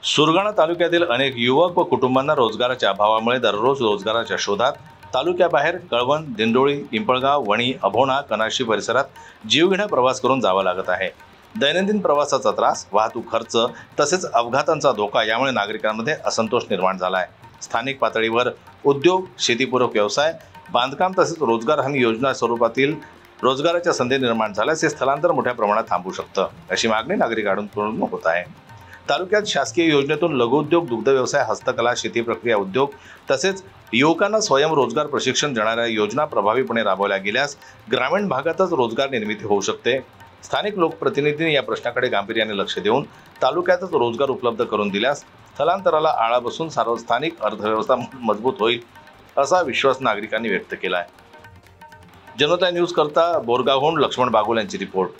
सुरगाणा तालुक्यातील अनेक युवक व कुटुंबांना रोजगाराच्या अभावामुळे दररोज रोजगाराच्या शोधात तालुक्याबाहेर कळवण, दिंडोळी, पिंपळगाव, वणी, अभोणा, कनाशी परिसरात जीवघेणा प्रवास करून जावा लागत आहे। दैनंदिन प्रवासाचा त्रास, वाहतूक खर्च तसेच अपघातांचा धोका यामुळे नागरिकांमध्ये असंतोष निर्माण झाला आहे। स्थानिक पातळीवर उद्योग, शेतीपूरक व्यवसाय, बांधकाम तसेच रोजगार हमी योजना स्वरूपातील रोजगाराच्या संधी निर्माण झाल्यास हे स्थलांतर मोठ्या प्रमाणात थांबू शकतं, अशी मागणी नागरिकांकडून होत आहे। तालुक्यात शासकीय योजनेतून लघुउद्योग, दुग्ध व्यवसाय, हस्तकला, शेती प्रक्रिया उद्योग तसेच युवकांना स्वयंरोजगार प्रशिक्षण देणाऱ्या योजना प्रभावीपणे राबवल्या गेल्यास ग्रामीण भागातच रोजगार निर्मिती होऊ शकते। स्थानिक लोकप्रतिनिधींनी या प्रश्नाकडे गांभीर्याने लक्ष देऊन तालुक्यातच रोजगार उपलब्ध करून दिल्यास स्थलांतराला आळा बसून स्थानिक अर्थव्यवस्था मजबूत होईल, असा विश्वास नागरिकांनी व्यक्त केला आहे। जनता न्यूज करता बोरगावहून लक्ष्मण बागुल यांची रिपोर्ट।